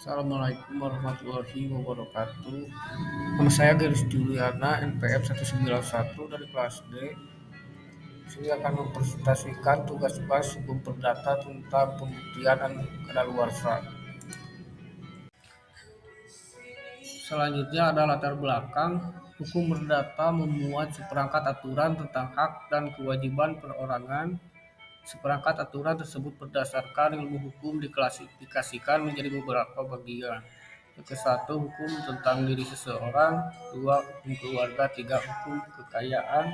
Assalamualaikum warahmatullahi wabarakatuh. Nama saya Geris Juliana, NPM 191 dari kelas D. Saya akan mempresentasikan tugas-tugas hukum perdata tentang pembuktian dan kadaluarsa. Selanjutnya ada latar belakang. Hukum perdata memuat seperangkat aturan tentang hak dan kewajiban perorangan. Seperangkat aturan tersebut berdasarkan ilmu hukum diklasifikasikan menjadi beberapa bagian. Yang ke-1 hukum tentang diri seseorang, 2 hukum keluarga, 3 hukum kekayaan,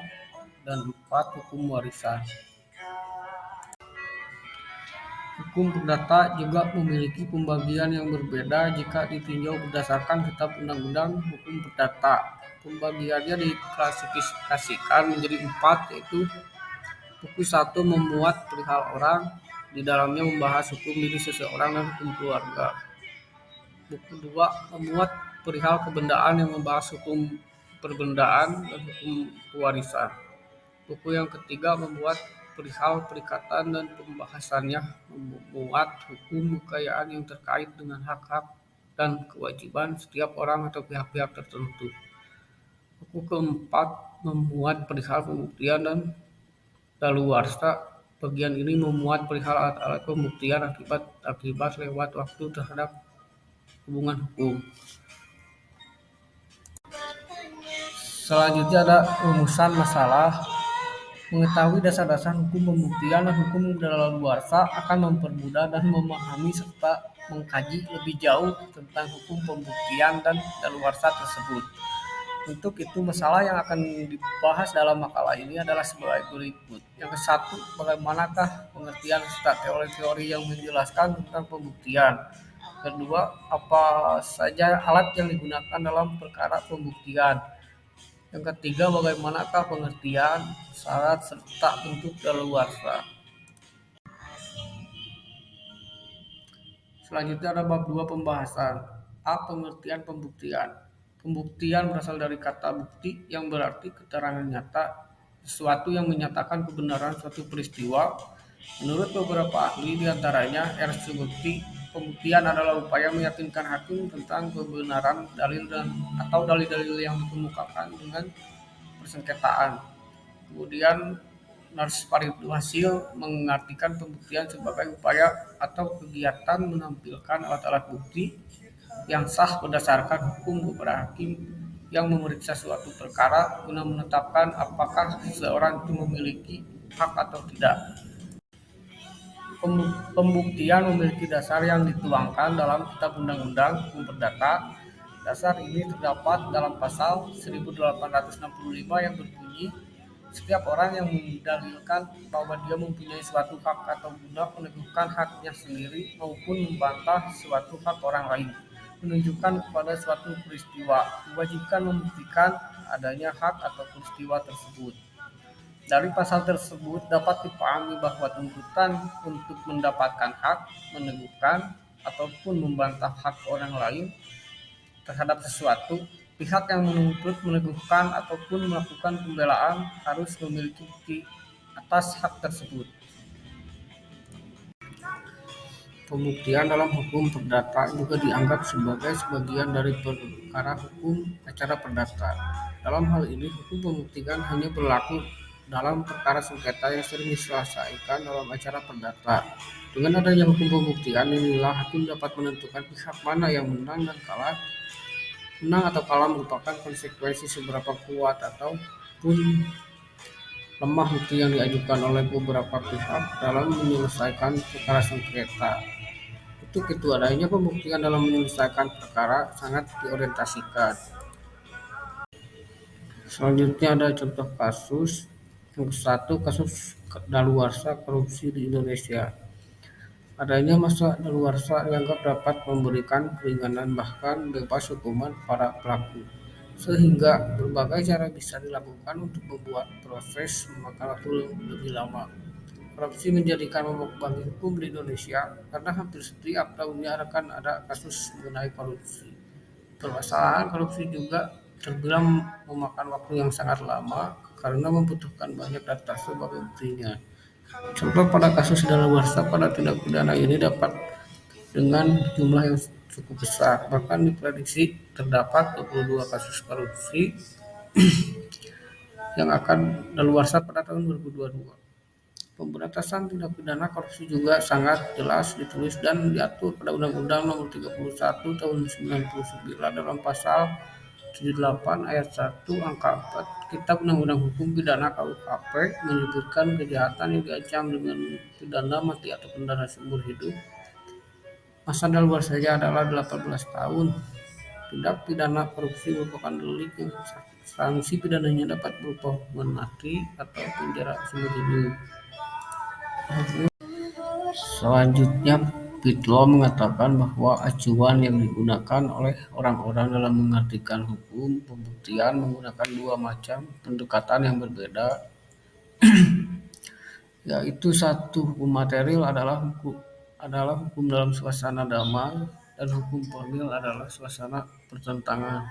dan 4 hukum warisan. Hukum perdata juga memiliki pembagian yang berbeda jika ditinjau berdasarkan Kitab Undang-Undang Hukum Perdata. Pembagiannya diklasifikasikan menjadi 4, yaitu buku 1 memuat perihal orang, di dalamnya membahas hukum diri seseorang dan hukum keluarga. Buku 2 memuat perihal kebendaan yang membahas hukum perbendaan dan hukum pewarisan. Buku yang ketiga memuat perihal perikatan dan pembahasannya, memuat hukum kekayaan yang terkait dengan hak-hak dan kewajiban setiap orang atau pihak-pihak tertentu. Buku keempat memuat perihal pembuktian dan daluarsa. Bagian ini memuat perihal alat-alat pembuktian akibat lewat waktu terhadap hubungan hukum. Selanjutnya ada rumusan masalah. Mengetahui dasar-dasar hukum pembuktian dan hukum daluarsa akan mempermudah dan memahami serta mengkaji lebih jauh tentang hukum pembuktian dan daluarsa tersebut. Untuk itu, masalah yang akan dibahas dalam makalah ini adalah sebagai berikut. Yang ke-1, bagaimanakah pengertian serta teori-teori yang menjelaskan tentang pembuktian. Kedua, apa saja alat yang digunakan dalam perkara pembuktian. Yang ketiga, bagaimanakah pengertian, syarat, serta bentuk daluarsa. Selanjutnya ada bab 2 pembahasan. A. Pengertian pembuktian. Pembuktian berasal dari kata bukti yang berarti keterangan nyata, sesuatu yang menyatakan kebenaran suatu peristiwa. Menurut beberapa ahli, diantaranya R. Subukti, pembuktian adalah upaya meyakinkan hakim tentang kebenaran dalil atau dalil-dalil yang dikemukakan dengan persengketaan. Kemudian Nars Hasil mengartikan pembuktian sebagai upaya atau kegiatan menampilkan alat-alat bukti yang sah berdasarkan hukum kepada hakim yang memeriksa suatu perkara guna menetapkan apakah seseorang itu memiliki hak atau tidak. Pembuktian memiliki dasar yang dituangkan dalam Kitab Undang-Undang Hukum Perdata. Dasar ini terdapat dalam pasal 1865 yang berbunyi, setiap orang yang mendalilkan bahwa dia mempunyai suatu hak atau guna meneguhkan haknya sendiri maupun membantah suatu hak orang lain, menunjukkan kepada suatu peristiwa, diwajibkan membuktikan adanya hak atau peristiwa tersebut. Dari pasal tersebut dapat dipahami bahwa tuntutan untuk mendapatkan hak, meneguhkan, ataupun membantah hak orang lain terhadap sesuatu, pihak yang menuntut, meneguhkan, ataupun melakukan pembelaan harus memiliki bukti atas hak tersebut. Pembuktian dalam hukum perdata juga dianggap sebagai sebagian dari perkara hukum acara perdata. Dalam hal ini, hukum pembuktian hanya berlaku dalam perkara sengketa yang sering diselesaikan dalam acara perdata. Dengan adanya hukum pembuktian, inilah hakim dapat menentukan pihak mana yang menang dan kalah. Menang atau kalah merupakan konsekuensi seberapa kuat ataupun lemah bukti yang diajukan oleh beberapa pihak dalam menyelesaikan perkara sengketa. Untuk itu, adanya pembuktian dalam menyelesaikan perkara sangat diorientasikan. Selanjutnya ada contoh kasus. Yang ke-1, kasus daluarsa korupsi di Indonesia. Adanya masa daluarsa dianggap dapat memberikan keringanan bahkan bebas hukuman para pelaku, sehingga berbagai cara bisa dilakukan untuk membuat proses memakan waktu lebih lama. Korupsi menjadikan momok bagi hukum di Indonesia karena hampir setiap tahunnya akan ada kasus mengenai korupsi. Permasalahan korupsi juga terbilang memakan waktu yang sangat lama karena membutuhkan banyak data sebagai buktinya. Contoh pada kasus daluarsa pada tindak pidana ini dapat dengan jumlah yang cukup besar. Bahkan diprediksi terdapat 22 kasus korupsi yang akan daluarsa pada tahun 2022. Pemberantasan tindak pidana korupsi juga sangat jelas ditulis dan diatur pada Undang-Undang Nomor 31 Tahun 99 dalam pasal 78 ayat 1 angka 4 Kitab Undang-Undang Hukum Pidana KUHP menyebutkan kejahatan yang diancam dengan pidana mati atau pidana seumur hidup. Masa daluarsanya adalah 18 tahun. Tindak pidana korupsi merupakan delik yang sanksi pidananya dapat berupa hukuman mati atau penjara seumur hidup. Selanjutnya, Pitlow mengatakan bahwa acuan yang digunakan oleh orang-orang dalam mengartikan hukum pembuktian menggunakan dua macam pendekatan yang berbeda, yaitu satu, hukum material adalah hukum dalam suasana damai dan hukum formil adalah suasana pertentangan.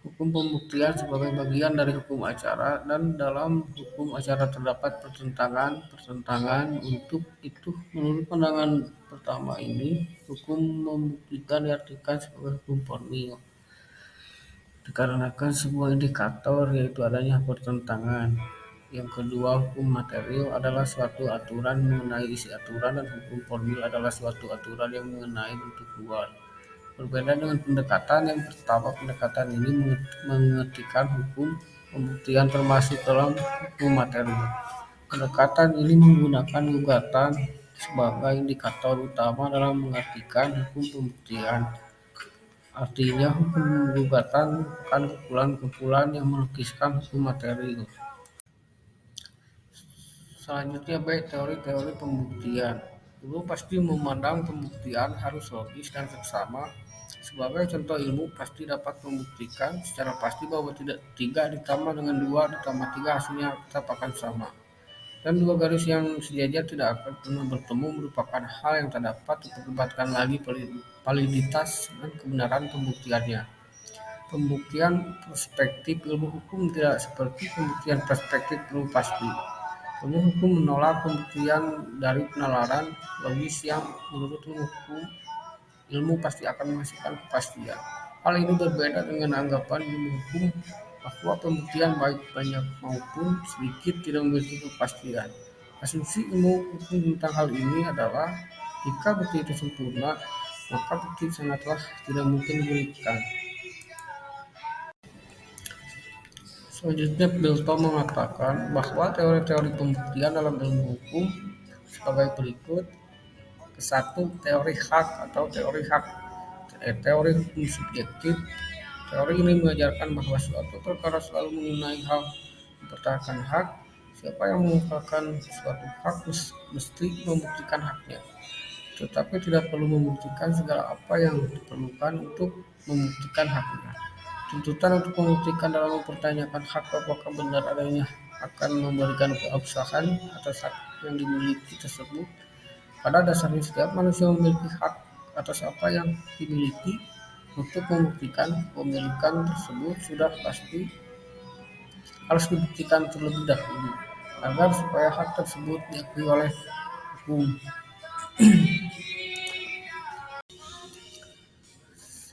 Hukum pembuktian sebagai bagian dari hukum acara dan dalam hukum acara terdapat pertentangan. Untuk itu, menurut pandangan pertama ini, hukum membuktikan diartikan sebagai hukum formil dikarenakan sebuah indikator yaitu adanya pertentangan. Yang kedua, hukum material adalah suatu aturan mengenai isi aturan dan hukum formil adalah suatu aturan yang mengenai bentuk luar. Berbeda dengan pendekatan yang pertama, pendekatan ini mengertikan hukum pembuktian termasuk dalam hukum material. Pendekatan ini menggunakan gugatan sebagai indikator utama dalam mengartikan hukum pembuktian. Artinya, hukum gugatan bukan kumpulan-kumpulan yang melukiskan hukum material. Selanjutnya, B. Teori-teori pembuktian. Dulu pasti memandang pembuktian harus logis dan seksama. Sebagai contoh ilmu pasti dapat membuktikan secara pasti bahwa tidak 3 ditambah dengan 2 ditambah 3 hasilnya tetap akan sama. Dan dua garis yang sejajar tidak akan pernah bertemu merupakan hal yang tak dapat diperdebatkan lagi validitas dan kebenaran pembuktiannya. Pembuktian perspektif ilmu hukum tidak seperti pembuktian perspektif ilmu pasti. Ilmu hukum menolak pembuktian dari penalaran logis yang menurut ilmu pasti akan menghasilkan kepastian. Hal ini berbeda dengan anggapan ilmu hukum bahwa pembuktian baik banyak maupun sedikit tidak memiliki kepastian. Asumsi ilmu hukum tentang hal ini adalah jika bukti itu sempurna, maka bukti sangatlah tidak mungkin diberikan. Selanjutnya, Piltdown mengatakan bahwa teori-teori pembuktian dalam ilmu hukum sebagai berikut. Satu, teori hak atau teori hak. Teori hukum subjektif. Teori ini mengajarkan bahwa suatu perkara selalu mengenai hal mempertahankan hak. Siapa yang mengungkapkan suatu hak mesti membuktikan haknya, tetapi tidak perlu membuktikan segala apa yang diperlukan untuk membuktikan haknya. Tuntutan untuk membuktikan dalam mempertanyakan hak apakah benar adanya akan memberikan keabsahan atas hak yang dimiliki tersebut. Pada dasarnya setiap manusia memiliki hak atas apa yang dimiliki. Untuk membuktikan kepemilikan tersebut sudah pasti harus dibuktikan terlebih dahulu agar supaya hak tersebut diakui oleh hukum.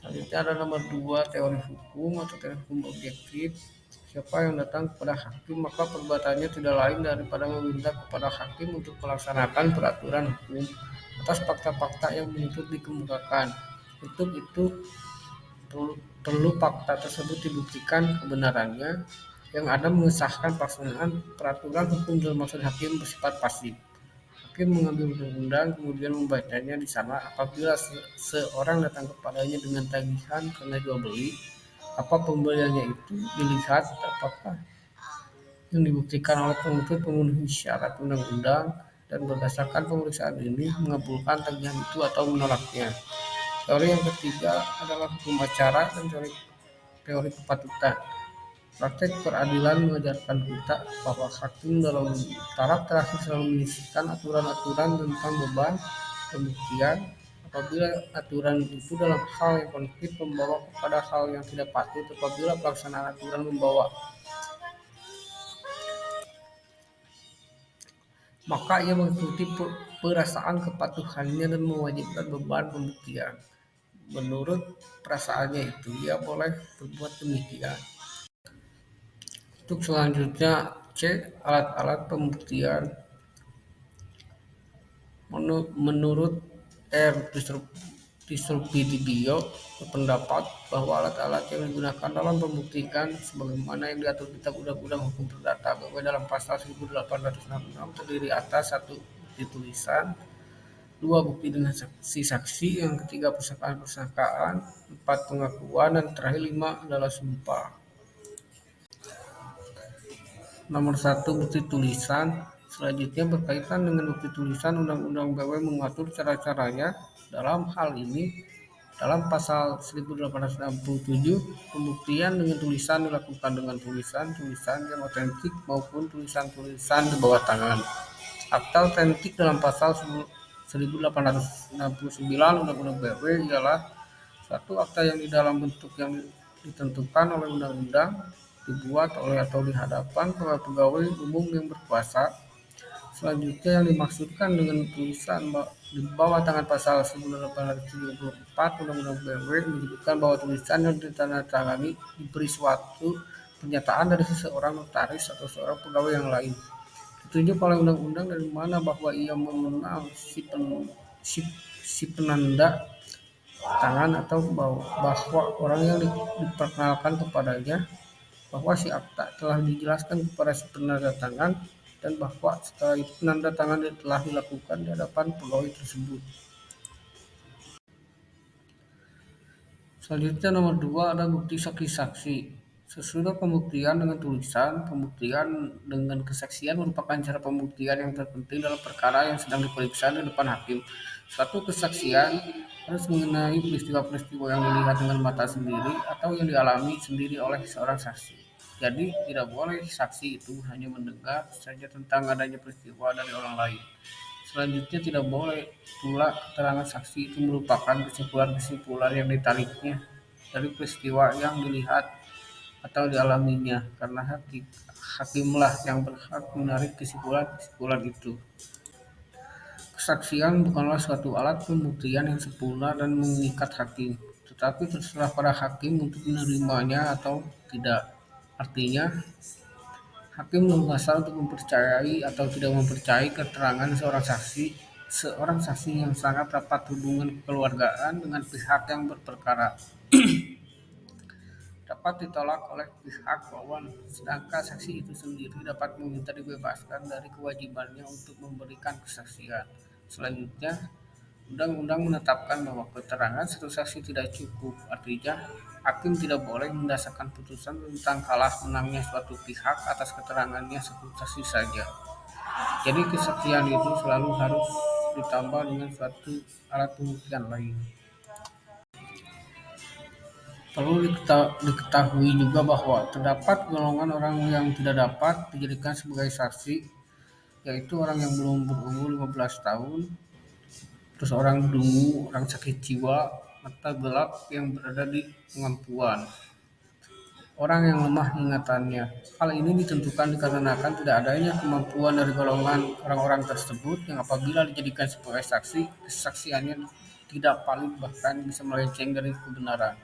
Selanjutnya ada nomor 2, teori hukum atau teori hukum objektif. Siapa yang datang kepada hakim maka perbuatannya tidak lain daripada meminta kepada hakim untuk melaksanakan peraturan hukum atas fakta-fakta yang menuntut dikemukakan. Untuk itu perlu fakta tersebut dibuktikan kebenarannya. Yang ada mengesahkan pelaksanaan peraturan hukum dalam maksud hakim bersifat pasif. Hakim mengambil undang-undang kemudian membacanya di sana. Apabila seorang datang kepadanya dengan tagihan karena jual beli, apa pembeliannya itu dilihat apakah yang dibuktikan oleh penuntut memenuhi syarat undang-undang dan berdasarkan pemeriksaan ini mengabulkan tagihan itu atau menolaknya. Teori yang ketiga adalah hukum acara dan teori kepatutan. Praktek peradilan mengajarkan kita bahwa hakim dalam taraf terakhir selalu menyisihkan aturan-aturan tentang beban pembuktian. Apabila aturan itu dalam hal yang konflik membawa kepada hal yang tidak patut, apabila pelaksanaan aturan membawa, maka ia mengikuti perasaan kepatuhannya dan mewajibkan beban pembuktian. menurut perasaannya itu ia boleh berbuat demikian. Untuk selanjutnya cek alat-alat pembuktian. Menurut R. Disruptio berpendapat bahwa alat-alat yang digunakan dalam pembuktian sebagaimana yang diatur Kitab Undang-Undang Hukum Perdata bahwa dalam pasal 1866 terdiri atas satu bukti tulisan, dua bukti dengan saksi-saksi, yang ketiga persangkaan, empat pengakuan, dan terakhir lima adalah sumpah. Nomor satu, bukti tulisan. Selanjutnya berkaitan dengan bukti tulisan, Undang-Undang BW mengatur cara-caranya. Dalam hal ini, dalam pasal 1867, pembuktian dengan tulisan dilakukan dengan tulisan-tulisan yang otentik maupun tulisan-tulisan di bawah tangan. Akta otentik dalam pasal 1869 Undang-Undang BW ialah suatu akta yang di dalam bentuk yang ditentukan oleh undang-undang dibuat oleh atau di hadapan para pegawai umum yang berkuasa. Selanjutnya yang dimaksudkan dengan tulisan di bawah tangan pasal 1874 Undang-Undang BW menyebutkan bahwa tulisan yang ditandatangani diberi suatu pernyataan dari seseorang notaris atau seorang pegawai yang lain. Ditunjuk oleh undang-undang dari mana bahwa ia mengenal si penanda tangan atau bahwa orang yang diperkenalkan kepadanya bahwa si akta telah dijelaskan kepada si penanda tangan dan bahwa setelah itu penanda tangan telah dilakukan di hadapan pegawai tersebut. Selanjutnya nomor 2 ada bukti saksi-saksi. Sesudah pembuktian dengan tulisan, pembuktian dengan kesaksian merupakan cara pembuktian yang terpenting dalam perkara yang sedang diperiksa di depan hakim. Suatu kesaksian harus mengenai peristiwa-peristiwa yang dilihat dengan mata sendiri atau yang dialami sendiri oleh seorang saksi. Jadi tidak boleh saksi itu hanya mendengar saja tentang adanya peristiwa dari orang lain. Selanjutnya tidak boleh pula keterangan saksi itu merupakan kesimpulan-kesimpulan yang ditariknya dari peristiwa yang dilihat atau dialaminya, karena hakimlah yang berhak menarik kesimpulan-kesimpulan itu. Kesaksian bukanlah suatu alat pembuktian yang sempurna dan mengikat hakim, tetapi terserah pada hakim untuk menerimanya atau tidak. Artinya, hakim berkuasa untuk mempercayai atau tidak mempercayai keterangan seorang saksi yang sangat rapat hubungan kekeluargaan dengan pihak yang berperkara dapat ditolak oleh pihak lawan, sedangkan saksi itu sendiri dapat meminta dibebaskan dari kewajibannya untuk memberikan kesaksian. Selanjutnya, undang-undang menetapkan bahwa keterangan satu saksi tidak cukup, artinya hakim tidak boleh mendasarkan putusan tentang kalah menangnya suatu pihak atas keterangannya satu saksi saja. Jadi kesaksian itu selalu harus ditambah dengan suatu alat pembuktian lain. Perlu diketahui juga bahwa terdapat golongan orang yang tidak dapat dijadikan sebagai saksi, yaitu orang yang belum berumur 15 tahun, terus orang dungu, orang sakit jiwa, mata gelap yang berada di pengampuan, orang yang lemah ingatannya. Hal ini ditentukan dikarenakan tidak adanya kemampuan dari golongan orang-orang tersebut yang apabila dijadikan sebagai saksi, kesaksiannya tidak valid bahkan bisa melenceng dari kebenaran.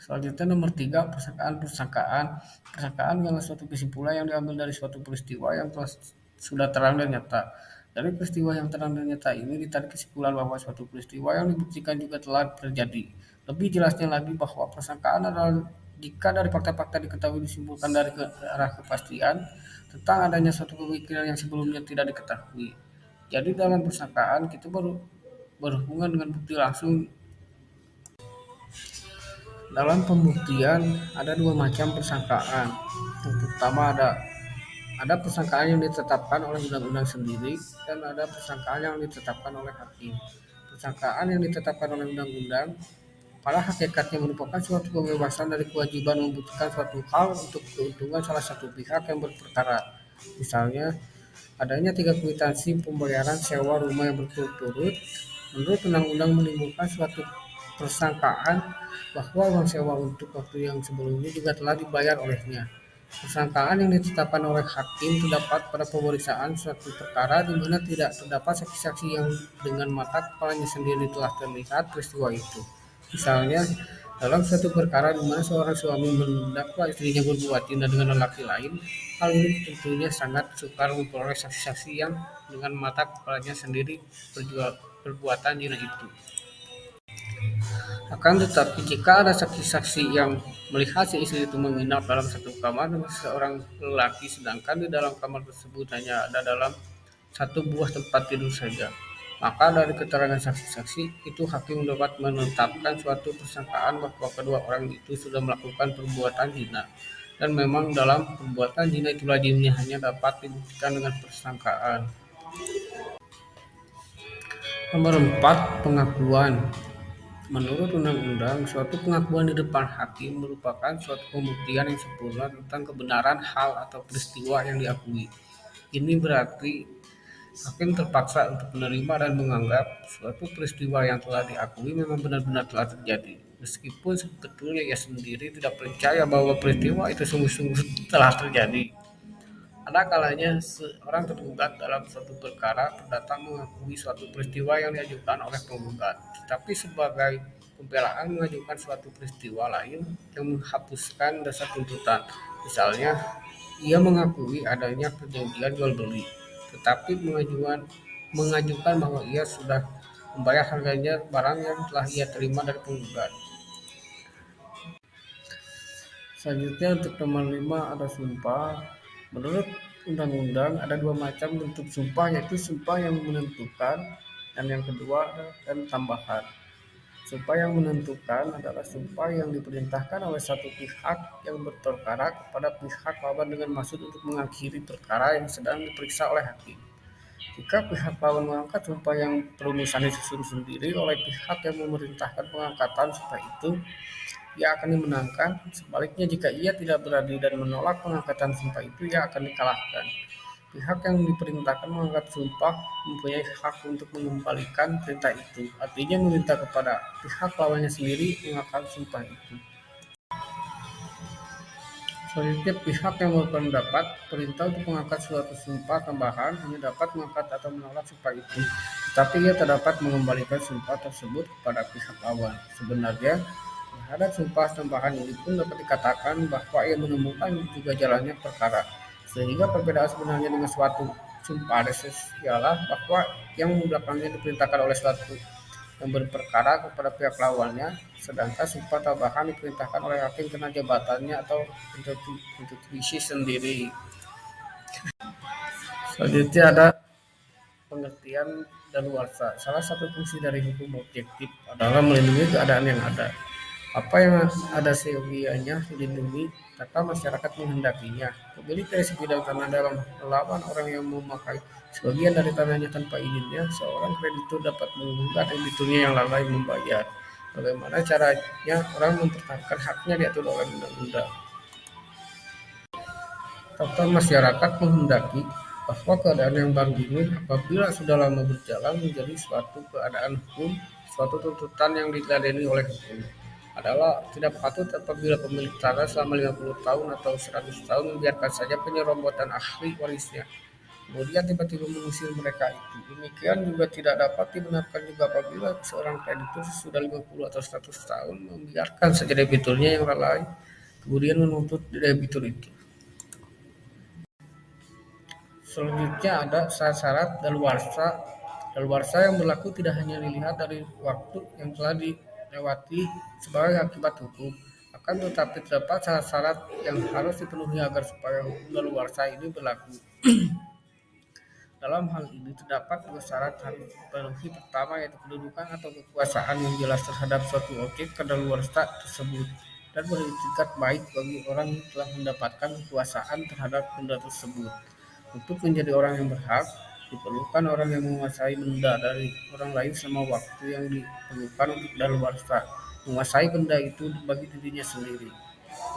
Selanjutnya nomor 3, persangkaan. Persangkaan adalah suatu kesimpulan yang diambil dari suatu peristiwa yang sudah terang dan nyata. Dari peristiwa yang terang dan nyata ini ditarik kesimpulan bahwa suatu peristiwa yang dibuktikan juga telah terjadi. Lebih jelasnya lagi bahwa persangkaan adalah jika dari fakta-fakta diketahui disimpulkan dari ke arah kepastian tentang adanya suatu pemikiran yang sebelumnya tidak diketahui. Jadi dalam persangkaan kita berhubungan dengan bukti langsung. Dalam pembuktian ada dua macam persangkaan. Yang pertama ada persangkaan yang ditetapkan oleh undang-undang sendiri dan ada persangkaan yang ditetapkan oleh hakim. Persangkaan yang ditetapkan oleh undang-undang pada hakikatnya merupakan suatu kebebasan dari kewajiban membuktikan suatu hal untuk keuntungan salah satu pihak yang berperkara. Misalnya, adanya 3 kwitansi pembayaran sewa rumah yang berturut-turut menurut undang-undang menimbulkan suatu persangkaan bahwa uang sewa untuk waktu yang sebelumnya juga telah dibayar olehnya. Persangkaan yang ditetapkan oleh hakim terdapat pada pemeriksaan suatu perkara di mana tidak terdapat saksi-saksi yang dengan mata kepalanya sendiri telah terlihat peristiwa itu. Misalnya, dalam suatu perkara di mana seorang suami mendakwa istrinya berbuat zina dengan lelaki lain, hal ini tentunya sangat sukar memperoleh saksi-saksi yang dengan mata kepalanya sendiri perbuatan zina itu. Akan tetapi jika ada saksi-saksi yang melihat si istri itu menginap dalam satu kamar dengan seorang lelaki sedangkan di dalam kamar tersebut hanya ada dalam satu buah tempat tidur saja, maka dari keterangan saksi-saksi itu hakim dapat menetapkan suatu persangkaan bahwa kedua orang itu sudah melakukan perbuatan zina. Dan memang dalam perbuatan zina itu lazimnya hanya dapat dibuktikan dengan persangkaan. Nomor 4, pengakuan. Menurut undang-undang, suatu pengakuan di depan hakim merupakan suatu pembuktian yang sempurna tentang kebenaran hal atau peristiwa yang diakui. Ini berarti hakim terpaksa untuk menerima dan menganggap suatu peristiwa yang telah diakui memang benar-benar telah terjadi, meskipun sebetulnya ia sendiri tidak percaya bahwa peristiwa itu sungguh-sungguh telah terjadi. Ada kalanya seorang tergugat dalam suatu perkara perdata mengakui suatu peristiwa yang diajukan oleh penggugat, tetapi sebagai pembelaan mengajukan suatu peristiwa lain yang menghapuskan dasar tuntutan. Misalnya, ia mengakui adanya perjanjian jual beli, tetapi mengajukan bahwa ia sudah membayar harganya barang yang telah ia terima dari penggugat. Selanjutnya untuk nomor 5 ada sumpah. Menurut undang-undang ada dua macam bentuk sumpah, yaitu sumpah yang menentukan dan yang kedua dan tambahan. Sumpah yang menentukan adalah sumpah yang diperintahkan oleh satu pihak yang berperkara kepada pihak lawan dengan maksud untuk mengakhiri perkara yang sedang diperiksa oleh hakim. Jika pihak lawan mengangkat sumpah yang perumusan disusun sendiri oleh pihak yang memerintahkan pengangkatan sumpah itu, ia akan dimenangkan. Sebaliknya, jika ia tidak berani dan menolak pengangkatan sumpah itu, ia akan dikalahkan. Pihak yang diperintahkan mengangkat sumpah mempunyai hak untuk mengembalikan perintah itu, artinya meminta kepada pihak lawannya sendiri mengangkat sumpah itu. Selanjutnya, pihak yang berpendapat perintah untuk mengangkat suatu sumpah tambahan hanya dapat mengangkat atau menolak sumpah itu, tetapi ia tak dapat mengembalikan sumpah tersebut kepada pihak lawan. Sebenarnya, terhadap sumpah tambahan ini pun dapat dikatakan bahwa ia menemukan juga jalannya perkara, sehingga perbedaan sebenarnya dengan suatu sumpah reses ialah bahwa yang belakangnya diperintahkan oleh suatu yang berperkara kepada pihak lawannya, sedangkan sumpah tambahan diperintahkan oleh hakim karena jabatannya atau institusi sendiri. Selanjutnya ada pengertian daluarsa. Salah satu fungsi dari hukum objektif adalah melindungi keadaan yang ada. Apa yang ada seyogianya dilindungi tanpa masyarakat menghendakinya. Pemilik dari sebidang tanah dalam melawan orang yang memakai sebagian dari tanahnya tanpa izinnya, seorang kreditur dapat menggugat krediturnya yang lalai membayar. Bagaimana caranya orang mempertahankan haknya diatur oleh undang-undang? Tata masyarakat menghendaki bahwa keadaan yang baru ini apabila sudah lama berjalan menjadi suatu keadaan hukum, suatu tuntutan yang diladeni oleh hukum, adalah tidak patut apabila pemilik tanah selama 50 tahun atau 100 tahun membiarkan saja penyerobotan ahli warisnya, kemudian tiba-tiba mengusir mereka itu. Demikian juga tidak dapat dibenarkan juga apabila seorang kreditur sudah 50 atau 100 tahun membiarkan saja debiturnya yang lalai, kemudian menuntut debitur itu. Selanjutnya ada syarat daluarsa. Daluarsa yang berlaku tidak hanya dilihat dari waktu yang telah dilewati sebagai akibat hukum, akan tetapi terdapat syarat-syarat yang harus dipenuhi agar supaya hukum daluarsa ini berlaku. Dalam hal ini terdapat dua syarat harus dipenuhi. Pertama, yaitu kedudukan atau kekuasaan yang jelas terhadap suatu objek kadaluarsa tersebut dan beretikat baik bagi orang yang telah mendapatkan kekuasaan terhadap benda tersebut. Untuk menjadi orang yang berhak, diperlukan orang yang menguasai benda dari orang lain selama waktu yang diperlukan untuk daluarsa, menguasai benda itu bagi dirinya sendiri.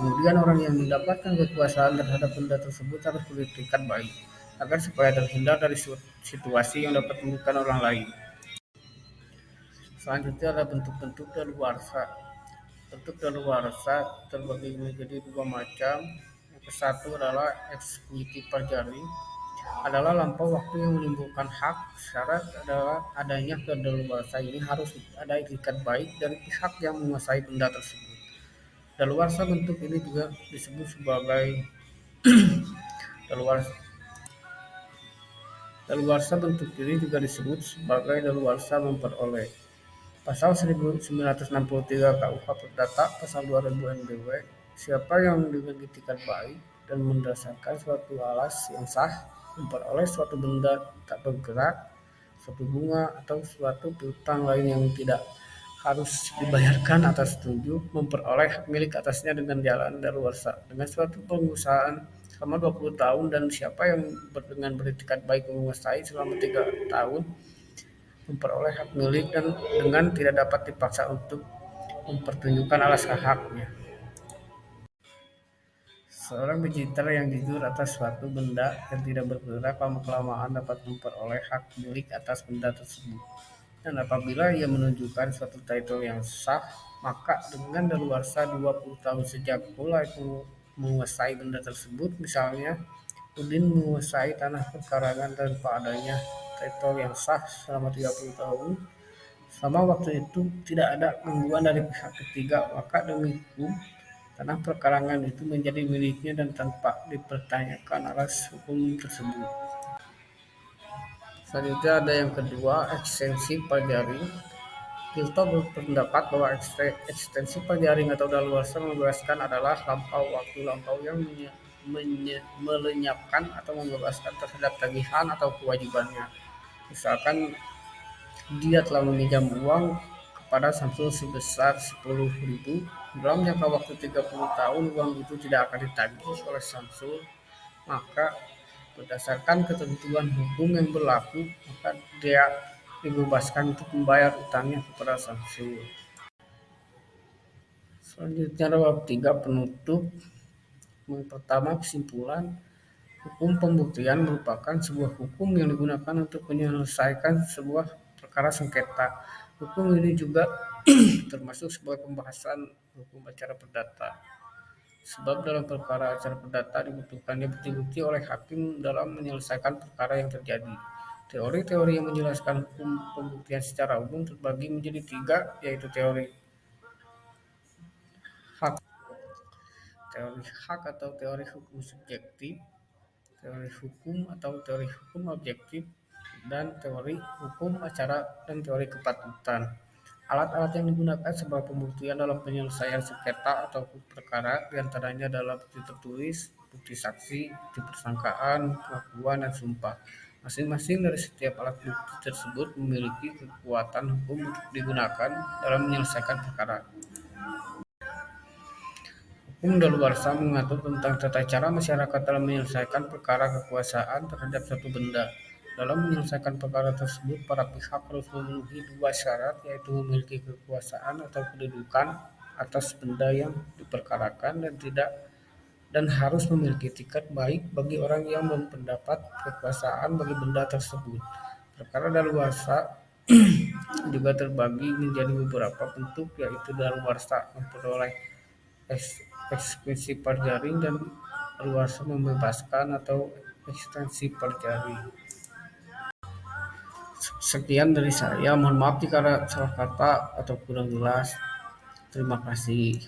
Kemudian orang yang mendapatkan kekuasaan terhadap benda tersebut harus beretikat baik, agar supaya terhindar dari situasi yang dapat merugikan orang lain. Selanjutnya ada bentuk-bentuk daluarsa. Bentuk daluarsa terbagi menjadi dua macam. Yang Satu adalah eksekusi perjari, adalah lampau waktu yang menimbulkan hak. Syarat adalah adanya kedaluarsa ini harus ada itikat baik dari pihak yang menguasai benda tersebut. Daluarsa bentuk ini juga disebut sebagai daluarsa. Daluarsa bentuk ini juga disebut sebagai daluarsa memperoleh. Pasal 1963 KUH Perdata, Pasal 2000 NBW, siapa yang dengan itikat baik dan mendasarkan suatu alas yang sah memperoleh suatu benda tak bergerak, suatu bunga atau suatu piutang lain yang tidak harus dibayarkan atas setuju, memperoleh hak milik atasnya dengan jalan daluarsa dengan suatu pengusahaan selama 20 tahun, dan siapa yang dengan beritikat baik menguasai selama 3 tahun memperoleh hak milik dan dengan tidak dapat dipaksa untuk mempertunjukkan alas haknya. Seorang pecinta yang jujur atas suatu benda yang tidak bergerak lama-kelamaan dapat memperoleh hak milik atas benda tersebut. Dan apabila ia menunjukkan suatu title yang sah, maka dengan daluarsa 20 tahun sejak mulai menguasai benda tersebut, misalnya Udin menguasai tanah perkarangan tanpa adanya title yang sah selama 30 tahun. Selama waktu itu tidak ada gangguan dari pihak ketiga, maka demi hukum tanah perkarangan itu menjadi miliknya dan tanpa dipertanyakan alas hukum tersebut. Selanjutnya ada yang kedua, ekstensi perjaring. Tirto berpendapat bahwa ekstensi perjaring atau daluarsa membebaskan adalah lampau yang melenyapkan atau membebaskan terhadap tagihan atau kewajibannya. Misalkan dia telah meminjam uang kepada Samsul sebesar 10.000. Dalam jangka waktu 30 tahun uang itu tidak akan ditagih oleh Samsul, maka berdasarkan ketentuan hukum yang berlaku, maka dia dibebaskan untuk membayar utangnya kepada Samsul. Selanjutnya ada bab 3 penutup. Yang pertama, kesimpulan. Hukum pembuktian merupakan sebuah hukum yang digunakan untuk menyelesaikan sebuah perkara sengketa. Hukum ini juga termasuk sebagai pembahasan hukum acara perdata. Sebab dalam perkara acara perdata dibutuhkannya bukti-bukti oleh hakim dalam menyelesaikan perkara yang terjadi. Teori-teori yang menjelaskan hukum pembuktian secara umum terbagi menjadi 3, yaitu teori hak, atau teori hukum subjektif, teori hukum atau teori hukum objektif, dan teori hukum acara dan teori kepatutan. Alat-alat yang digunakan sebagai pembuktian dalam penyelesaian sengketa atau perkara diantaranya adalah bukti tertulis, bukti saksi, bukti persangkaan, pengakuan, dan sumpah. Masing-masing dari setiap alat bukti tersebut memiliki kekuatan hukum untuk digunakan dalam menyelesaikan perkara. Hukum daluarsa mengatur tentang tata cara masyarakat dalam menyelesaikan perkara kekuasaan terhadap suatu benda. Dalam menyelesaikan perkara tersebut, para pihak harus memenuhi 2 syarat, yaitu memiliki kekuasaan atau kedudukan atas benda yang diperkarakan dan harus memiliki etikat baik bagi orang yang mendapat kekuasaan bagi benda tersebut. Perkara daluarsa juga terbagi menjadi beberapa bentuk, yaitu daluarsa memperoleh eksekusi perjaring dan daluarsa membebaskan atau ekstensi perjaring. Sekian dari saya, mohon maaf jika ada salah kata atau kurang jelas. Terima kasih.